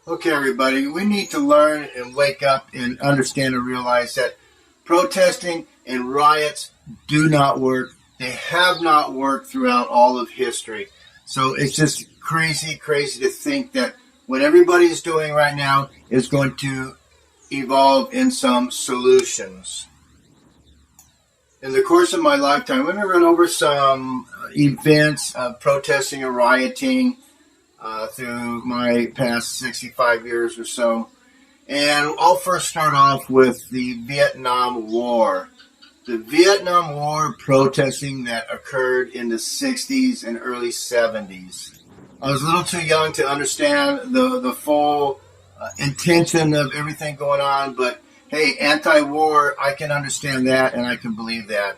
Okay, everybody, we need to learn and wake up and understand and realize that protesting and riots do not work. They have not worked throughout all of history. So it's just crazy to think that what everybody is doing right now is going to evolve in some solutions. In the course of my lifetime, I'm going to run over some events of protesting and rioting through my past 65 years or so. And I'll first start off with the Vietnam War. The Vietnam War protesting that occurred in the 60s and early 70s. I was a little too young to understand the full intention of everything going on, but hey, anti-war, I can understand that and I can believe that.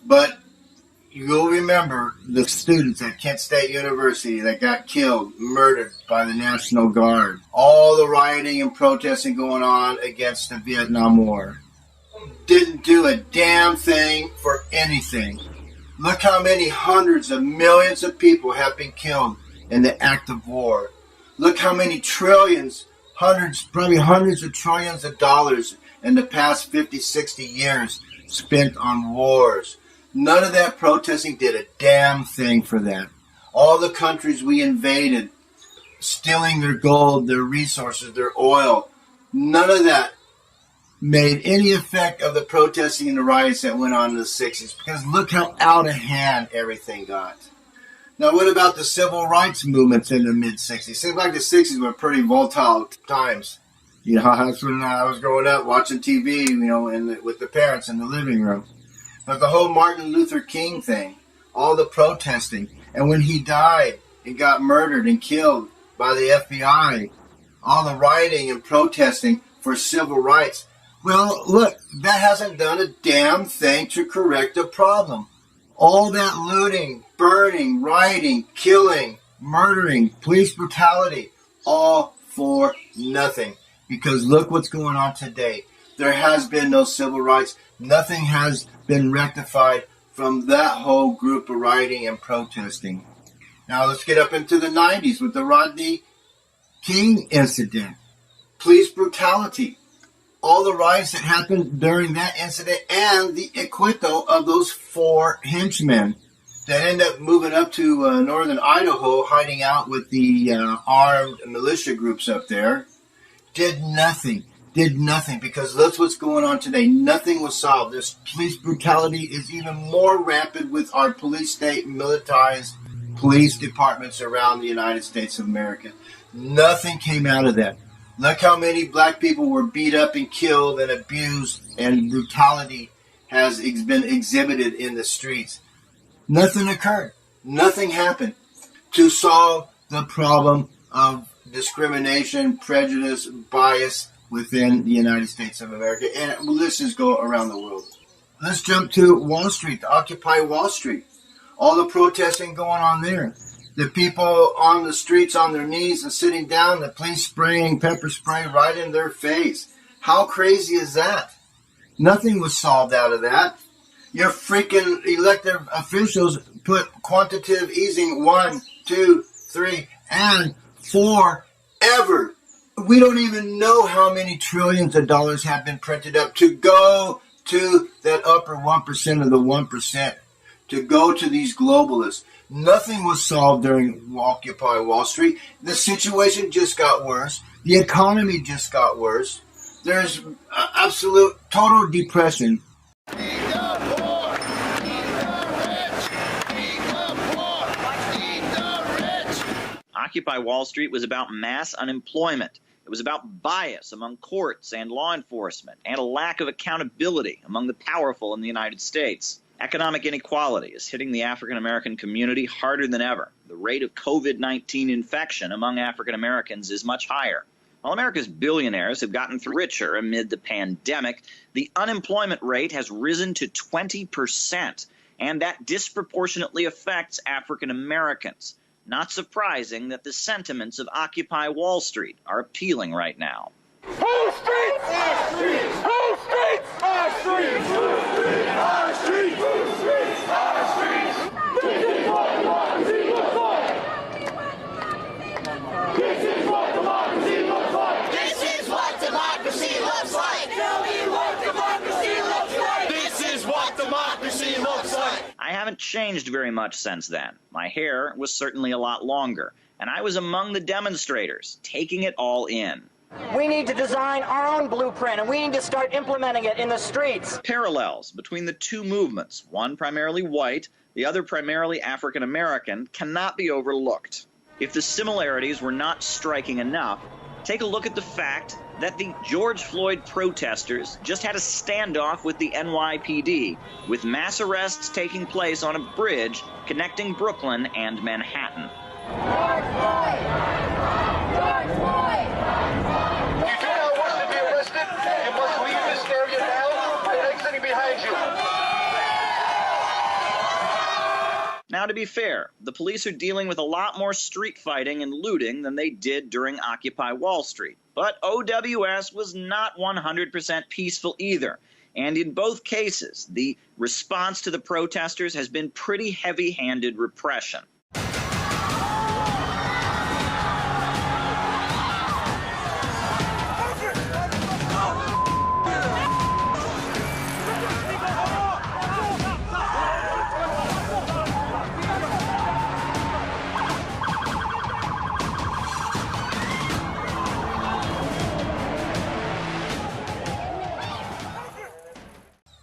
But you'll remember the students at Kent State University that got killed, murdered by the National Guard. All the rioting and protesting going on against the Vietnam War. Didn't do a damn thing for anything. Look how many hundreds of millions of people have been killed in the act of war. Look how many trillions, probably hundreds of trillions of dollars in the past 50, 60 years spent on wars. None of that protesting did a damn thing for that. All the countries we invaded, stealing their gold, their resources, their oil, none of that made any effect of the protesting and the riots that went on in the 60s, because look how out of hand everything got. Now, what about the civil rights movements in the mid-60s? Seems like the 60s were pretty volatile times. You know, that's when I was growing up watching TV, with the parents in the living room. But the whole Martin Luther King thing, all the protesting, and when he died and got murdered and killed by the FBI, all the rioting and protesting for civil rights. Well, look, that hasn't done a damn thing to correct the problem. All that looting, burning, rioting, killing, murdering, police brutality, all for nothing. Because look what's going on today. There has been no civil rights. Nothing has been rectified from that whole group of rioting and protesting. Now let's get up into the 90s with the Rodney King incident. Police brutality. All the riots that happened during that incident and the acquittal of those 4 henchmen that end up moving up to northern Idaho, hiding out with the armed militia groups up there, did nothing, because that's what's going on today. Nothing was solved. This police brutality is even more rampant with our police state militarized police departments around the United States of America. Nothing came out of that. Look how many black people were beat up and killed and abused, and brutality has been exhibited in the streets. Nothing occurred. Nothing happened to solve the problem of discrimination, prejudice, bias within the United States of America. And let's just go around the world. Let's jump to Wall Street, to Occupy Wall Street. All the protesting going on there. The people on the streets on their knees and sitting down, the police spraying pepper spray right in their face. How crazy is that? Nothing was solved out of that. Your freaking elected officials put quantitative easing 1, 2, 3, and 4 ever. We don't even know how many trillions of dollars have been printed up to go to that upper 1% of the 1%, to go to these globalists. Nothing was solved during Occupy Wall Street. The situation just got worse. The economy just got worse. There's absolute total depression. Eat the poor, eat the rich, eat the poor, eat the rich. Occupy Wall Street was about mass unemployment. It was about bias among courts and law enforcement and a lack of accountability among the powerful in the United States. Economic inequality is hitting the African American community harder than ever. The rate of COVID-19 infection among African Americans is much higher. While America's billionaires have gotten richer amid the pandemic, the unemployment rate has risen to 20%, and that disproportionately affects African Americans. Not surprising that the sentiments of Occupy Wall Street are appealing right now. Whole streets! Our streets! Whole streets! Our streets! Our streets! Our streets! Our streets! This is what democracy looks like! This is what democracy looks like! haven't changed very much since then. My hair was certainly a lot longer, and I was among the demonstrators, taking it all in. We need to design our own blueprint, and we need to start implementing it in the streets. Parallels between the two movements, one primarily white, the other primarily African American, cannot be overlooked. If the similarities were not striking enough, take a look at the fact that the George Floyd protesters just had a standoff with the NYPD, with mass arrests taking place on a bridge connecting Brooklyn and Manhattan. George Floyd! George Floyd! You do not wish to be arrested. You must leave this area now by exiting behind you. Now, to be fair, the police are dealing with a lot more street fighting and looting than they did during Occupy Wall Street. But OWS was not 100% peaceful either. And in both cases, the response to the protesters has been pretty heavy-handed repression.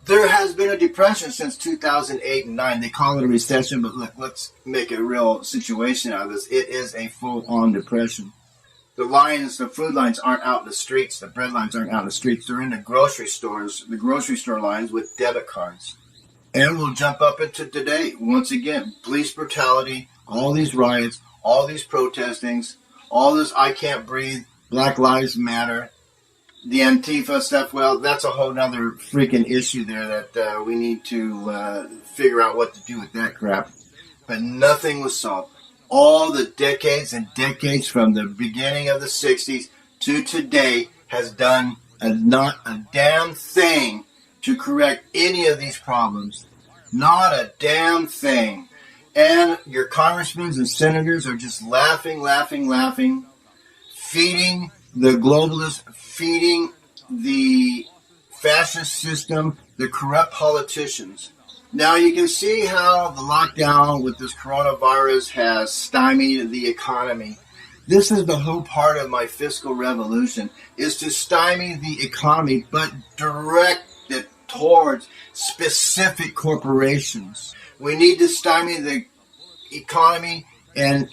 There has been a depression since 2008 and 9. They call it a recession, but look, let's make a real situation out of this. It is a full-on depression. The lines, the food lines aren't out in the streets. The bread lines aren't out in the streets. They're in the grocery stores, the grocery store lines with debit cards. And we'll jump up into today. Once again, police brutality, all these riots, all these protestings, all this I can't breathe, Black Lives Matter, the Antifa stuff. Well, that's a whole nother freaking issue there that we need to figure out what to do with that crap. But nothing was solved. All the decades and decades from the beginning of the 60s to today has done not a damn thing to correct any of these problems. Not a damn thing. And your congressmen and senators are just laughing, feeding the globalists, feeding the fascist system, the corrupt politicians. Now you can see how the lockdown with this coronavirus has stymied the economy. This is the whole part of my fiscal revolution, is to stymie the economy, but direct it towards specific corporations. We need to stymie the economy and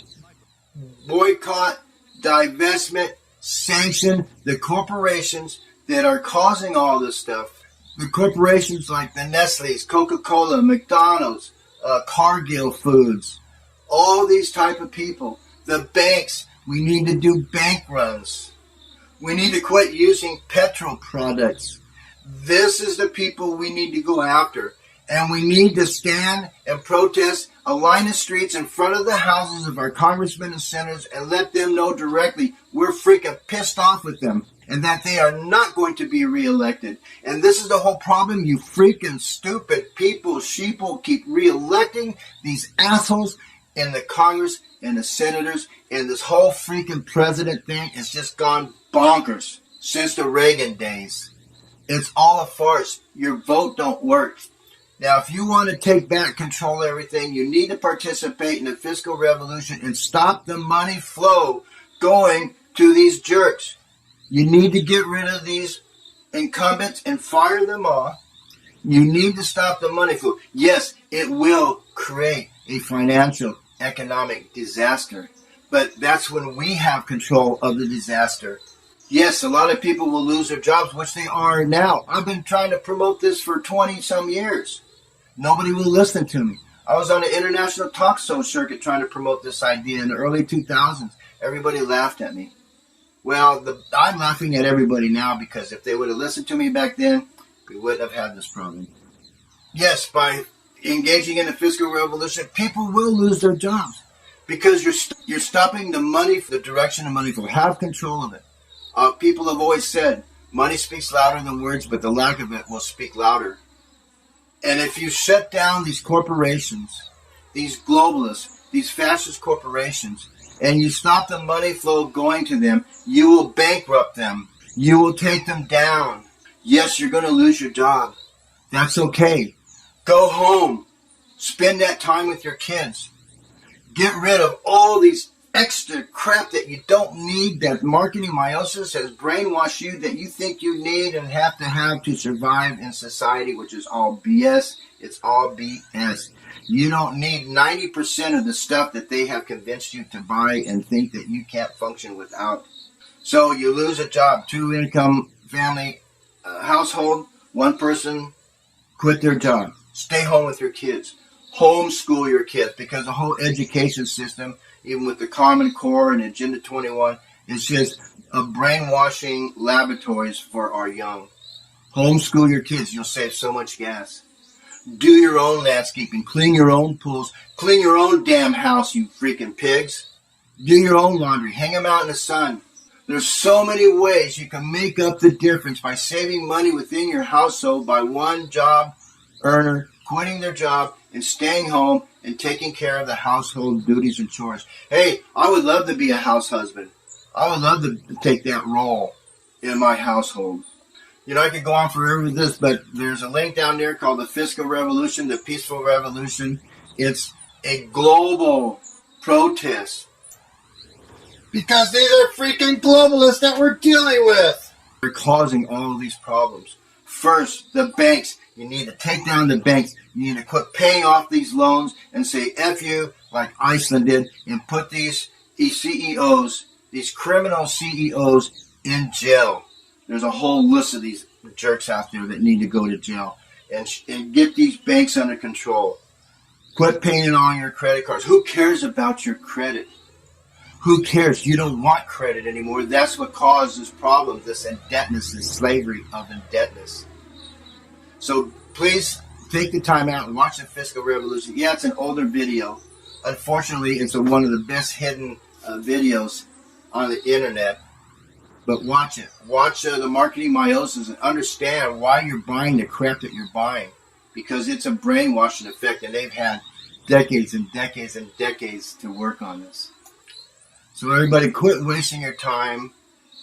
boycott, divestment, sanction the corporations that are causing all this stuff. The corporations like the Nestle's, Coca-Cola, McDonald's, Cargill Foods, all these type of people. The banks, we need to do bank runs. We need to quit using petrol products. This is the people we need to go after. And we need to stand and protest, align the streets in front of the houses of our congressmen and senators and let them know directly we're freaking pissed off with them and that they are not going to be reelected. And this is the whole problem. You freaking stupid people, sheeple, keep reelecting these assholes in the Congress and the senators. And this whole freaking president thing has just gone bonkers since the Reagan days. It's all a farce. Your vote don't work. Now, if you want to take back control of everything, you need to participate in the fiscal revolution and stop the money flow going to these jerks. You need to get rid of these incumbents and fire them off. You need to stop the money flow. Yes, it will create a financial, economic disaster, but that's when we have control of the disaster. Yes, a lot of people will lose their jobs, which they are now. I've been trying to promote this for 20-some years. Nobody will listen to me. I was on the international talk show circuit trying to promote this idea in the early 2000s. Everybody laughed at me. Well, I'm laughing at everybody now because if they would have listened to me back then, we wouldn't have had this problem. Yes, by engaging in the fiscal revolution, people will lose their jobs because you're stopping the money, the direction of money flow. Have control of it. People have always said, money speaks louder than words, but the lack of it will speak louder. And if you shut down these corporations, these globalists, these fascist corporations, and you stop the money flow going to them, you will bankrupt them. You will take them down. Yes, you're going to lose your job. That's okay. Go home. Spend that time with your kids. Get rid of all these extra crap that you don't need, that marketing myosis has brainwashed you, that you think you need and have to survive in society, which is all BS. It's all BS. You don't need 90% of the stuff that they have convinced you to buy and think that you can't function without. So you lose a job, 2-income family household, one person quit their job. Stay home with your kids. Homeschool your kids, because the whole education system, even with the Common Core and Agenda 21, is just a brainwashing laboratories for our young. Homeschool your kids. You'll save so much gas. Do your own landscaping. Clean your own pools. Clean your own damn house, you freaking pigs. Do your own laundry. Hang them out in the sun. There's so many ways you can make up the difference by saving money within your household by one job earner quitting their job and staying home and taking care of the household duties and chores. Hey, I would love to be a house husband. I would love to take that role in my household. You know, I could go on forever with this, but there's a link down there called the Fiscal Revolution, the Peaceful Revolution. It's a global protest, because these are freaking globalists that we're dealing with. They're causing all of these problems. First, the banks. You need to take down the banks. You need to quit paying off these loans and say F you, like Iceland did, and put these CEOs, these criminal CEOs, in jail. There's a whole list of these jerks out there that need to go to jail. And get these banks under control. Quit paying on your credit cards. Who cares about your credit? Who cares? You don't want credit anymore. That's what causes problems, this indebtedness, this slavery of indebtedness. So please take the time out and watch the Fiscal Revolution. Yeah, it's an older video. Unfortunately, it's one of the best hidden videos on the internet. But watch it. Watch the Marketing Myosis and understand why you're buying the crap that you're buying. Because it's a brainwashing effect, and they've had decades and decades and decades to work on this. So everybody, quit wasting your time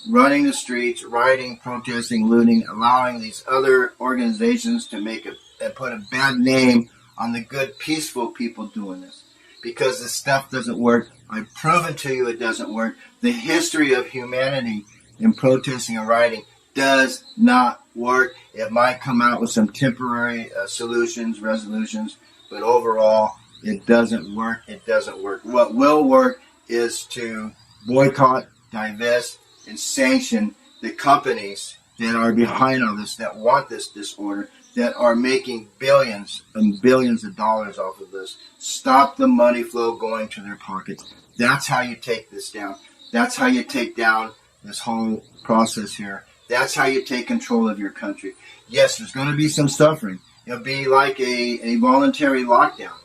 running the streets, rioting, protesting, looting, allowing these other organizations to put a bad name on the good, peaceful people doing this. Because this stuff doesn't work. I've proven to you it doesn't work. The history of humanity in protesting and rioting does not work. It might come out with some temporary solutions, resolutions, but overall, it doesn't work. It doesn't work. What will work is to boycott, divest, and sanction the companies that are behind all this, that want this disorder, that are making billions and billions of dollars off of this. Stop the money flow going to their pockets. That's how you take this down. That's how you take down this whole process here. That's how you take control of your country. Yes, there's going to be some suffering. It'll be like a voluntary lockdown.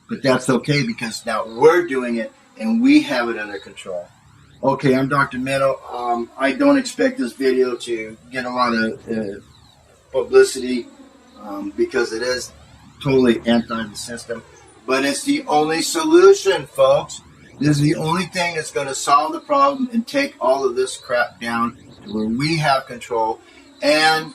But that's okay, because now we're doing it and we have it under control. Okay, I'm Dr. Minnow. I don't expect this video to get a lot of publicity because it is totally anti the system. But it's the only solution, folks. This is the only thing that's going to solve the problem and take all of this crap down to where we have control. And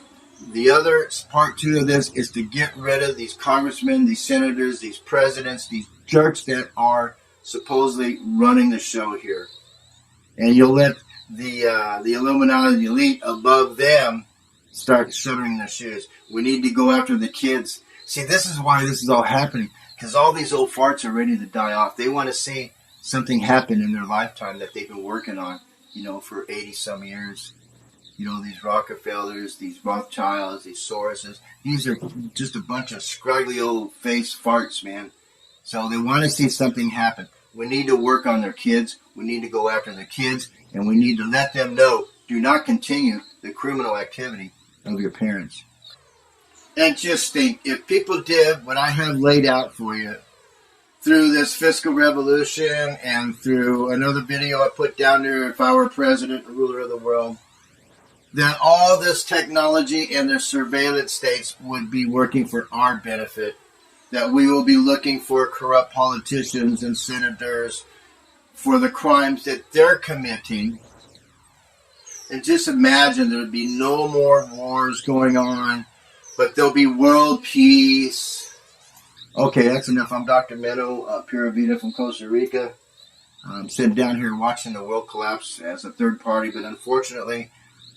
the other part two of this is to get rid of these congressmen, these senators, these presidents, these jerks that are supposedly running the show here. And you'll let the Illuminati, the elite above them, start shuttering their shoes. We need to go after the kids. See, this is why this is all happening, because all these old farts are ready to die off. They want to see something happen in their lifetime that they've been working on, for 80-some years. These Rockefellers, these Rothschilds, these Soroses, these are just a bunch of scraggly old face farts, man. So they want to see something happen. We need to work on their kids. We need to go after their kids, and we need to let them know, do not continue the criminal activity of your parents. And just think, if people did what I have laid out for you through this Fiscal Revolution and through another video I put down there, if I were president or ruler of the world, that all this technology and their surveillance states would be working for our benefit, that we will be looking for corrupt politicians and senators for the crimes that they're committing. And just imagine there would be no more wars going on, but there'll be world peace. Okay, that's enough. I'm Dr. Meadow, Pura Vida from Costa Rica. I'm sitting down here watching the world collapse as a third party, but unfortunately,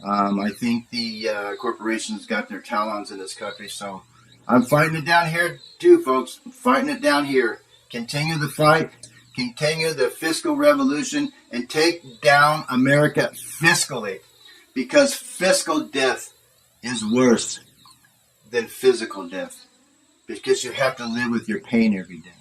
I think the corporations got their talons in this country, so I'm fighting it down here too, folks. I'm fighting it down here. Continue the fight, continue the fiscal revolution, and take down America fiscally, because fiscal death is worse than physical death, because you have to live with your pain every day.